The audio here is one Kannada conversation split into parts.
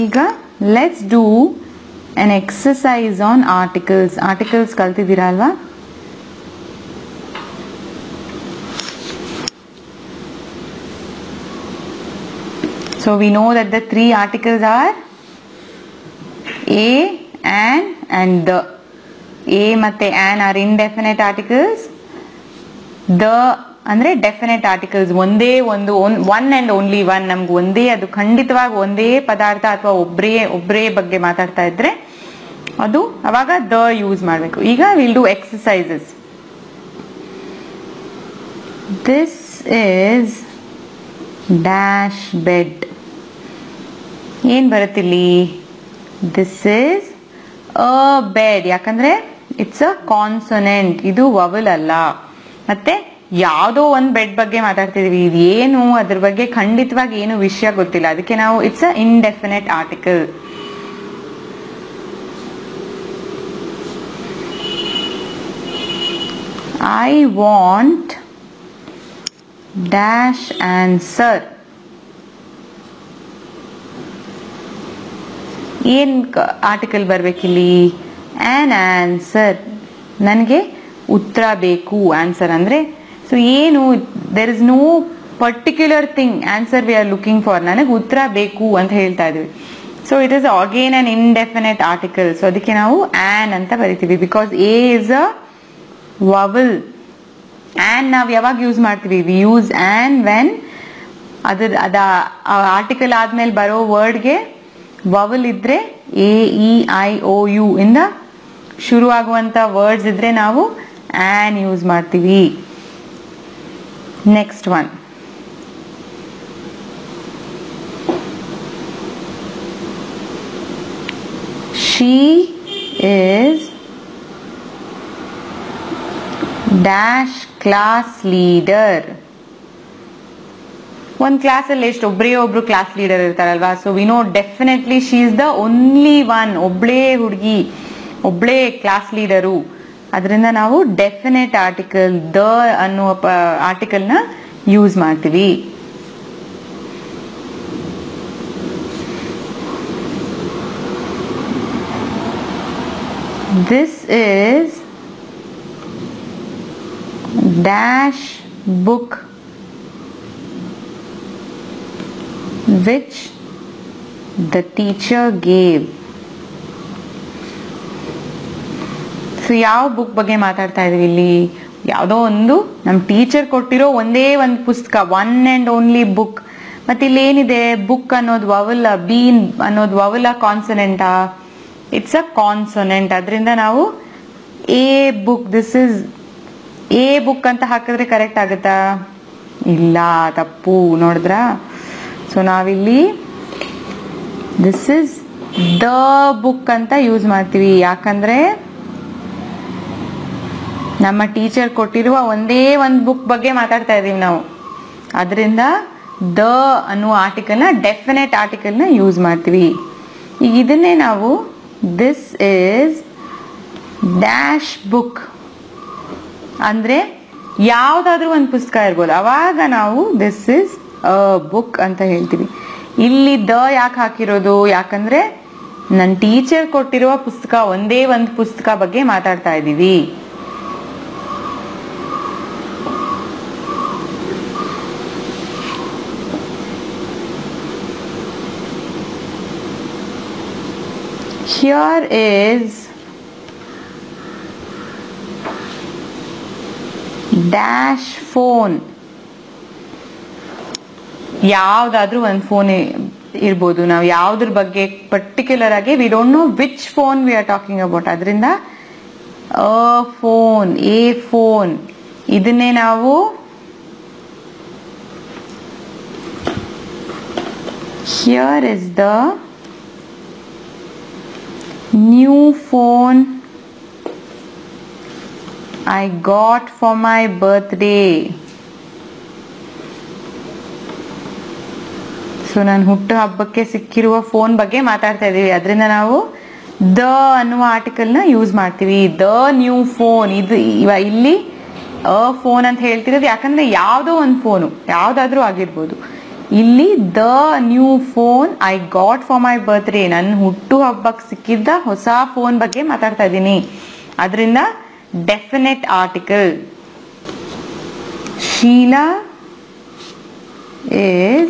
ಈಗ let's do an exercise on articles. Articles ಕಲ್ತಿದ್ದೀರಾ ಅಲ್ವಾ? So we know that the three articles are a, an and the. A ಮತ್ತೆ an are indefinite articles. The ಅಂದ್ರೆ ಡೆಫಿನೆಟ್ ಆರ್ಟಿಕಲ್ಸ್. ಒಂದೇ ಒಂದು ಒನ್ ಅಂಡ್ ಓನ್ಲಿ ಒನ್, ನಮ್ಗೆ ಒಂದೇ, ಅದು ಖಂಡಿತವಾಗಿ ಒಂದೇ ಪದಾರ್ಥ ಅಥವಾ ಒಬ್ಬರೇ ಬಗ್ಗೆ ಮಾತಾಡ್ತಾ ಇದ್ರೆ ಅದು ಅವಾಗ ದ ಯೂಸ್ ಮಾಡಬೇಕು. ಈಗ will do exercises. This is dash bed. ಏನ್ ಬರುತ್ತಿಲ್ಲಿ? This is a bed. ಯಾಕಂದ್ರೆ ಇಟ್ಸ್ ಅ ಕಾನ್ಸೊನೆಂಟ್, ಇದು ವವಲ್ ಅಲ್ಲ. ಮತ್ತೆ ಯಾವುದೋ ಒಂದು ಬೆಡ್ ಬಗ್ಗೆ ಮಾತಾಡ್ತಿದೀವಿ, ಇದೇನು ಅದ್ರ ಬಗ್ಗೆ ಖಂಡಿತವಾಗಿ ಏನು ವಿಷಯ ಗೊತ್ತಿಲ್ಲ, ಅದಕ್ಕೆ ನಾವು it's a indefinite article. I want dash answer. ಏನ್ ಆರ್ಟಿಕಲ್ ಬರ್ಬೇಕಿಲ್ಲಿ? An answer. ನನಗೆ ಉತ್ತರ ಬೇಕು. ಆನ್ಸರ್ ಅಂದ್ರೆ ಸೊ ಏನು, there is no particular thing answer we are looking for. ನನಗೆ ಉತ್ತರ ಬೇಕು ಅಂತ ಹೇಳ್ತಾ ಇದೀವಿ. So it is again an indefinite article. So ಅದಕ್ಕೆ ನಾವು ಆನ್ ಅಂತ ಬರಿತೀವಿ, because A is a vowel. An ನಾವು ಯಾವಾಗ ಯೂಸ್ ಮಾಡ್ತೀವಿ? ವಿ ಯೂಸ್ ಆನ್ ವೆನ್ ಅದ ಆರ್ಟಿಕಲ್ ಆದ್ಮೇಲೆ ಬರೋ ವರ್ಡ್ಗೆ ವವಲ್ ಇದ್ರೆ, a e i o u ಇಂದ ಶುರುವಾಗುವಂತ ವರ್ಡ್ಸ್ ಇದ್ರೆ ನಾವು ಆನ್ ಯೂಸ್ ಮಾಡ್ತೀವಿ. Next one, she is dash class leader. ಒಂದು ಕ್ಲಾಸಲ್ಲಿ ಎಷ್ಟು ಒಬ್ರು ಕ್ಲಾಸ್ ಲೀಡರ್ ಇರ್ತಾರಲ್ವಾ? So we know definitely she is the only one. ಒಬ್ಳೇ ಹುಡುಗಿ, ಒಬ್ಳೇ ಕ್ಲಾಸ್ ಲೀಡರು. ಅದರಿಂದ ನಾವು ಡೆಫಿನೆಟ್ ಆರ್ಟಿಕಲ್ ದ ಅನ್ನುವ ಆರ್ಟಿಕಲ್ ನ ಯೂಸ್ ಮಾಡ್ತೀವಿ. This is dash book which the teacher gave. So ಯಾವ ಬುಕ್ ಬಗ್ಗೆ ಮಾತಾಡ್ತಾ ಇದೀವಿ ಇಲ್ಲಿ? ಯಾವುದೋ ಒಂದು ನಮ್ಮ ಟೀಚರ್ ಕೊಟ್ಟಿರೋ ಒಂದೇ ಒಂದು ಪುಸ್ತಕ, ಒನ್ ಅಂಡ್ ಓನ್ಲಿ ಬುಕ್. ಮತ್ತೆ ಇಲ್ಲಿ ಏನಿದೆ? ಬುಕ್ ಅನ್ನೋದು ವವಲ್, ಬೀನ್ ಅನ್ನೋದು ವವಲ್ ಕಾನ್ಸನೆಂಟಾ? It's a consonant. ಅದರಿಂದ ನಾವು a book, this is a book ಅಂತ ಹಾಕಿದ್ರೆ ಕರೆಕ್ಟ್ ಆಗುತ್ತಾ? ಇಲ್ಲ, ತಪ್ಪು. ನೋಡಿದ್ರ? ಸೊ ನಾವಿಲ್ಲಿ ದಿಸ್ ಇಸ್ ದ ಬುಕ್ ಅಂತ ಯೂಸ್ ಮಾಡ್ತೀವಿ. ಯಾಕಂದ್ರೆ ನಮ್ಮ ಟೀಚರ್ ಕೊಟ್ಟಿರುವ ಒಂದೇ ಒಂದು ಬುಕ್ ಬಗ್ಗೆ ಮಾತಾಡ್ತಾ ಇದೀವಿ ನಾವು. ಅದರಿಂದ ದ ಅನ್ನುವ ಆರ್ಟಿಕಲ್ ನ, ಡೆಫಿನೆಟ್ ಆರ್ಟಿಕಲ್ ನ ಯೂಸ್ ಮಾಡ್ತೀವಿ. ಈಗ ಇದನ್ನೇ ನಾವು ದಿಸ್ ಇಸ್ ಡ್ಯಾಶ್ ಬುಕ್ ಅಂದ್ರೆ ಯಾವ್ದಾದ್ರೂ ಒಂದು ಪುಸ್ತಕ ಇರ್ಬೋದು, ಅವಾಗ ನಾವು ದಿಸ್ ಇಸ್ ಅ ಬುಕ್ ಅಂತ ಹೇಳ್ತೀವಿ. ಇಲ್ಲಿ ದ ಯಾಕೆ ಹಾಕಿರೋದು? ಯಾಕಂದ್ರೆ ನನ್ನ ಟೀಚರ್ ಕೊಟ್ಟಿರುವ ಪುಸ್ತಕ, ಒಂದೇ ಒಂದು ಪುಸ್ತಕ ಬಗ್ಗೆ ಮಾತಾಡ್ತಾ ಇದ್ದೀವಿ. Here is dash phone. ಯಾವ್ದಾದ್ರೂ ಒಂದು ಫೋನ್ ಇರ್ಬೋದು. ನಾವು ಯಾವ್ದ್ರ ಬಗ್ಗೆ ಪರ್ಟಿಕ್ಯುಲರ್ ಆಗಿ we don't know which phone we are talking about. ಅದರಿಂದ ಅ ಫೋನ್, ಎ ಫೋನ್, ಇದನ್ನೇ ನಾವು here is the new phone I got for my birthday. So ನಾನು ಹುಟ್ಟು ಹಬ್ಬಕ್ಕೆ ಸಿಕ್ಕಿರುವ ಫೋನ್ ಬಗ್ಗೆ ಮಾತಾಡ್ತಾ ಇದೀವಿ. ಅದರಿಂದ ನಾವು ದ ಅನ್ನುವ ಆರ್ಟಿಕಲ್ ನ ಯೂಸ್ ಮಾಡ್ತೀವಿ. ದ ನ್ಯೂ ಫೋನ್, ಇದು ಇಲ್ಲಿ ಅ ಫೋನ್ ಅಂತ ಹೇಳ್ತಿರೋದು ಯಾಕಂದ್ರೆ ಯಾವುದೋ ಒಂದು ಫೋನು, ಯಾವ್ದಾದ್ರೂ ಆಗಿರ್ಬೋದು. ಇಲ್ಲಿ the new phone I got for my birthday, ನನ್ನ ಹುಟ್ಟು ಹಬ್ಬಕ್ಕೆ ಸಿಕ್ಕಿದ್ದ ಹೊಸ ಫೋನ್ ಬಗ್ಗೆ ಮಾತಾಡ್ತಾ ಇದ್ದೀನಿ. ಅದರಿಂದ definite article. Sheela is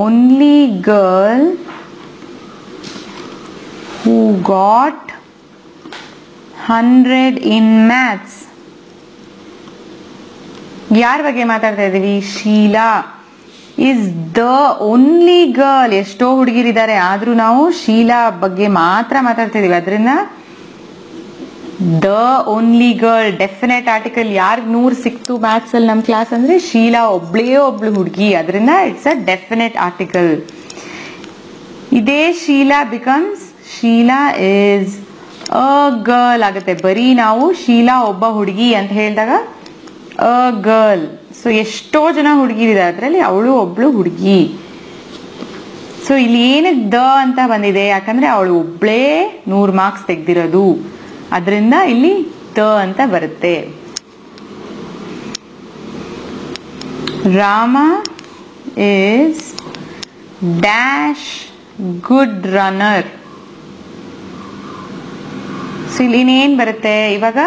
only girl who got 100 in maths. ಯಾರ ಬಗ್ಗೆ ಮಾತಾಡ್ತಾ ಇದೀವಿ? Sheela is the only girl. ಎಷ್ಟೋ ಹುಡುಗಿರಿದ್ದಾರೆ, ಆದ್ರೂ ನಾವು ಶೀಲಾ ಬಗ್ಗೆ ಮಾತ್ರ ಮಾತಾಡ್ತಾ ಇದೀವಿ. ಅದರಿಂದ the only girl definite article. ಯಾರಿಗೆ 100 ಸಿಕ್ತು ಮ್ಯಾಥ್ಸ್ ಅಲ್ಲಿ ನಮ್ಮ ಕ್ಲಾಸ್ ಅಂದ್ರೆ ಶೀಲಾ ಒಬ್ಳು ಹುಡುಗಿ. ಅದರಿಂದ ಇಟ್ಸ್ ಅ ಡೆಫಿನೆಟ್ ಆರ್ಟಿಕಲ್. ಇದೇ Sheela becomes Sheela is a girl ಆಗುತ್ತೆ. ಬರೀ ನಾವು ಶೀಲಾ ಒಬ್ಬ ಹುಡುಗಿ ಅಂತ ಹೇಳಿದಾಗ ಅ ಗರ್ಲ್. ಸೊ ಎಷ್ಟೋ ಜನ ಹುಡುಗಿರಿದ್ದಾರೆ, ಅದರಲ್ಲಿ ಅವಳು ಒಬ್ಳು ಹುಡುಗಿ. ಸೊ ಇಲ್ಲಿ ಏನಕ್ಕೆ ದ ಅಂತ ಬಂದಿದೆ? ಯಾಕಂದ್ರೆ ಅವಳು ಒಬ್ಳೇ 100 ಮಾರ್ಕ್ಸ್ ತೆಗ್ದಿರೋದು, ಅದರಿಂದ ಇಲ್ಲಿ ದ ಅಂತ ಬರುತ್ತೆ. Rama is dash good runner. So ಇಲ್ಲಿ ಇನ್ನೇನ್ ಬರುತ್ತೆ? ಇವಾಗ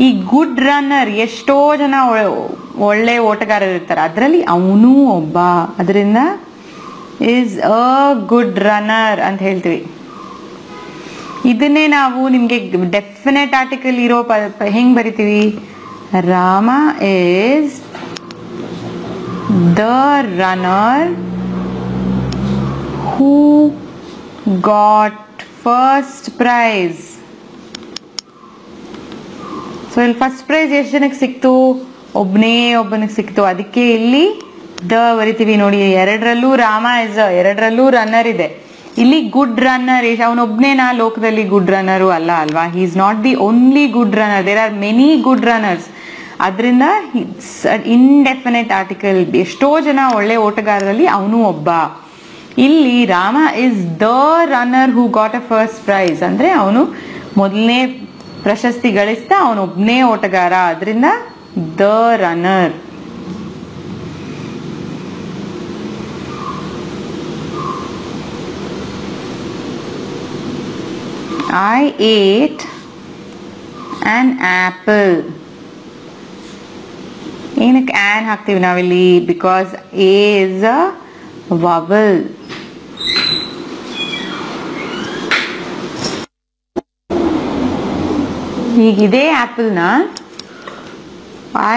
ಈ ಗುಡ್ ರನ್ನರ್, ಎಷ್ಟೋ ಜನ ಒಳ್ಳೆ ಓಟಗಾರರು ಇರ್ತಾರೆ, ಅದರಲ್ಲಿ ಅವನು ಒಬ್ಬ. ಅದರಿಂದ ಇಸ್ ಅ ಗುಡ್ ರನ್ನರ್ ಅಂತ ಹೇಳ್ತೀವಿ. ಇದನ್ನೇ ನಾವು ನಿಮ್ಗೆ ಡೆಫಿನೆಟ್ ಆರ್ಟಿಕಲ್ ಇರೋ ಹೆಂಗ್ ಬರಿತೀವಿ? Rama is the runner who got first prize. So ಇಲ್ಲಿ ಫಸ್ಟ್ ಪ್ರೈಸ್ ಎಷ್ಟು ಜನಕ್ಕೆ ಸಿಕ್ತು? ಒಬ್ಬನಿಗೆ ಸಿಕ್ತು. ಅದಕ್ಕೆ ಇಲ್ಲಿ ದ ಬರಿತೀವಿ. ನೋಡಿ, ಎರಡರಲ್ಲೂ ರಾಮ ಇಸ್, ಎರಡರಲ್ಲೂ ರನ್ನರ್ ಇದೆ. ಇಲ್ಲಿ ಗುಡ್ ರನ್ನರ್, ಅವನೊಬ್ನೇನಾ ಲೋಕದಲ್ಲಿ ಗುಡ್ ರನ್ನರು ಅಲ್ಲ ಅಲ್ವಾ? He is not the only good runner, there are many good runners. ಅದರಿಂದ ಇಂಡೆಫಿನೆಟ್ ಆರ್ಟಿಕಲ್. ಎಷ್ಟೋ ಜನ ಒಳ್ಳೆ ಓಟಗಾರರಲ್ಲಿ ಅವನು ಒಬ್ಬ. ಇಲ್ಲಿ Rama is the runner who got a first prize ಅಂದ್ರೆ ಅವನು ಮೊದಲನೇ ಪ್ರಶಸ್ತಿ ಗಳಿಸ್ತಾ ಅವನೊಬ್ನೇ ಓಟಗಾರ. ಅದರಿಂದ the runner. I ate an apple. ಏನಕ್ಕೆ ಆನ್ ಹಾಕ್ತೀವಿ ನಾವಿಲ್ಲಿ? Because A is a vowel. ಹೀಗಿದೆ ಆಪಲ್ನ.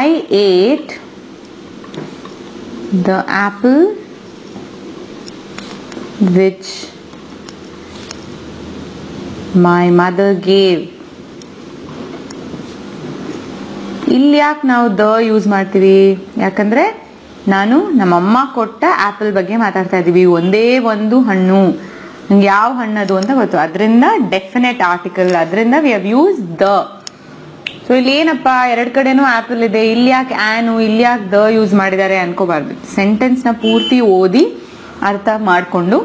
I ate the apple which my mother gave. ಇಲ್ಲಿ ಯಾಕೆ ನಾವು ದ ಯೂಸ್ ಮಾಡ್ತೀವಿ? ಯಾಕಂದ್ರೆ ನಾನು ನಮ್ಮಮ್ಮ ಕೊಟ್ಟ ಆಪಲ್ ಬಗ್ಗೆ ಮಾತಾಡ್ತಾ ಇದೀವಿ. ಒಂದೇ ಒಂದು ಹಣ್ಣು, ನಂಗೆ ಯಾವ ಹಣ್ಣದು ಅಂತ ಗೊತ್ತು, ಅದರಿಂದ ಡೆಫಿನೆಟ್ ಆರ್ಟಿಕಲ್. ಅದರಿಂದ we have use the. So ಇಲ್ಲಿ ಏನಪ್ಪ, ಎರಡು ಕಡೆನೂ ಆಪಲ್ ಇದೆ, ಇಲ್ಲಿ ಯಾಕೆ ಆನು, ಇಲ್ಲಿ ಯಾಕೆ ದ ಯೂಸ್ ಮಾಡಿದ್ದಾರೆ ಅನ್ಕೋಬಾರ್ದು. ಸೆಂಟೆನ್ಸ್ನ ಪೂರ್ತಿ ಓದಿ ಅರ್ಥ ಮಾಡಿಕೊಂಡು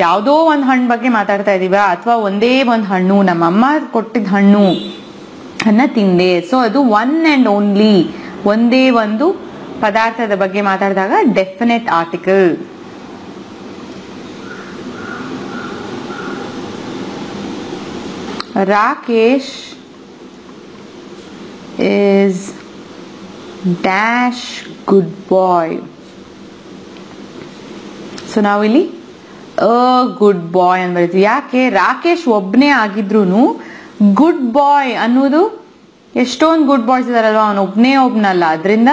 ಯಾವುದೋ ಒಂದು ಹಣ್ಣು ಬಗ್ಗೆ ಮಾತಾಡ್ತಾ ಇದೀವ, ಅಥವಾ ಒಂದೇ ಒಂದು ಹಣ್ಣು, ನಮ್ಮಮ್ಮ ಕೊಟ್ಟಿದ್ದ ಹಣ್ಣು ಅನ್ನ ತಿಂದೆ. ಸೊ ಅದು ಒನ್ ಅಂಡ್ ಓನ್ಲಿ, ಒಂದೇ ಒಂದು ಪದಾರ್ಥದ ಬಗ್ಗೆ ಮಾತಾಡಿದಾಗ definite article. Rakesh is dash good boy. So ನಾವಿಲ್ಲಿ ಅ ಗುಡ್ ಬಾಯ್ ಅಂತ ಬರೀತೀವಿ. ಯಾಕೆ? ರಾಕೇಶ್ ಒಬ್ಬನೇ ಆಗಿದ್ರು ಗುಡ್ ಬಾಯ್ ಅನ್ನೋದು, ಎಷ್ಟೊಂದು ಗುಡ್ ಬಾಯ್ಸ್ ಇದಾರಲ್ವಾ, ಅವನು ಒಬ್ಬನಲ್ಲ. ಅದರಿಂದ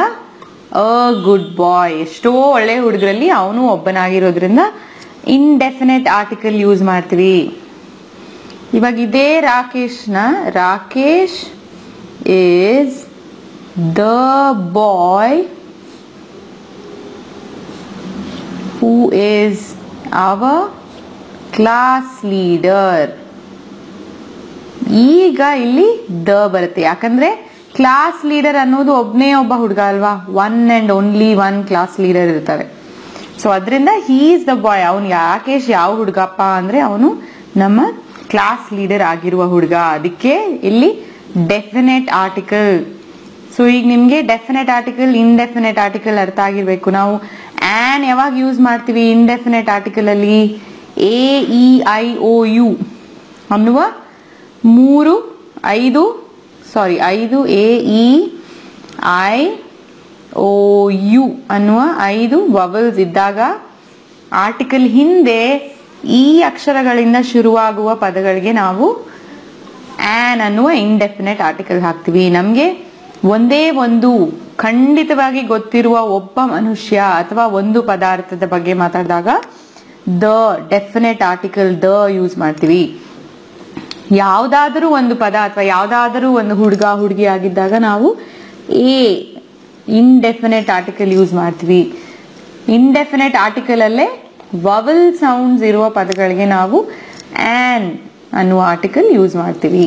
ಅ ಗುಡ್ ಬಾಯ್. ಎಷ್ಟೋ ಒಳ್ಳೆ ಹುಡುಗರಲ್ಲಿ ಅವನು ಒಬ್ಬನಾಗಿರೋದ್ರಿಂದ ಇಂಡೆಫಿನೆಟ್ ಆರ್ಟಿಕಲ್ ಯೂಸ್ ಮಾಡ್ತೀವಿ. ಇವಾಗ ಇದೇ ರಾಕೇಶ್ನ, Rakesh is the boy who is our class leader. ಈಗ ಇಲ್ಲಿ ದ ಬರುತ್ತೆ, ಯಾಕಂದ್ರೆ ಕ್ಲಾಸ್ ಲೀಡರ್ ಅನ್ನೋದು ಒಬ್ಬನೇ ಒಬ್ಬ ಹುಡುಗ ಅಲ್ವಾ, one and only one class leader ಇರ್ತಾರೆ. ಸೊ ಅದರಿಂದ ಹೀ ಇಸ್ ದ ಬಾಯ್. ಅವನು ರಾಕೇಶ್ ಯಾವ ಹುಡುಗಪ್ಪ ಅಂದ್ರೆ ಅವನು ನಮ್ಮ ಕ್ಲಾಸ್ ಲೀಡರ್ ಆಗಿರುವ ಹುಡುಗ. ಅದಕ್ಕೆ ಇಲ್ಲಿ ಡೆಫಿನೆಟ್ ಆರ್ಟಿಕಲ್. ಸೊ ಸೊ ಈಗ ನಿಮಗೆ ಡೆಫಿನೆಟ್ ಆರ್ಟಿಕಲ್ ಇಂಡೆಫಿನೆಟ್ ಆರ್ಟಿಕಲ್ ಅರ್ಥ ಆಗಿರ್ಬೇಕು. ನಾವು ಆನ್ ಯಾವಾಗ ಯೂಸ್ ಮಾಡ್ತೀವಿ ಇಂಡೆಫಿನೆಟ್ ಆರ್ಟಿಕಲ್ ಅಲ್ಲಿ? AEIOU ಅನ್ನುವ 5 AEIOU ಅನ್ನುವ 5 ವವಲ್ಸ್ ಇದ್ದಾಗ ಆರ್ಟಿಕಲ್ ಹಿಂದೆ ಈ ಅಕ್ಷರಗಳಿಂದ ಶುರುವಾಗುವ ಪದಗಳಿಗೆ ನಾವು ಆನ್ ಅನ್ನುವ ಇಂಡೆಫಿನೆಟ್ ಆರ್ಟಿಕಲ್ ಹಾಕ್ತಿವಿ. ನಮ್ಗೆ ಒಂದೇ ಒಂದು ಖಂಡಿತವಾಗಿ ಗೊತ್ತಿರುವ ಒಬ್ಬ ಮನುಷ್ಯ ಅಥವಾ ಒಂದು ಪದಾರ್ಥದ ಬಗ್ಗೆ ಮಾತಾಡಿದಾಗ the definite article the use ಮಾಡ್ತೀವಿ. ಯಾವ್ದಾದರೂ ಒಂದು ಪದ ಅಥವಾ ಯಾವ್ದಾದರೂ ಒಂದು ಹುಡುಗ ಹುಡುಗಿ ಆಗಿದ್ದಾಗ ನಾವು ಇಂಡೆಫಿನೆಟ್ ಆರ್ಟಿಕಲ್ ಯೂಸ್ ಮಾಡ್ತೀವಿ. ಇಂಡೆಫಿನೆಟ್ ಆರ್ಟಿಕಲ್ ಅಲ್ಲೇ ವವಲ್ ಸೌಂಡ್ಸ್ ಇರುವ ಪದಗಳಿಗೆ ನಾವು ಆನ್ ಅನ್ನುವ ಆರ್ಟಿಕಲ್ ಯೂಸ್ ಮಾಡ್ತೀವಿ.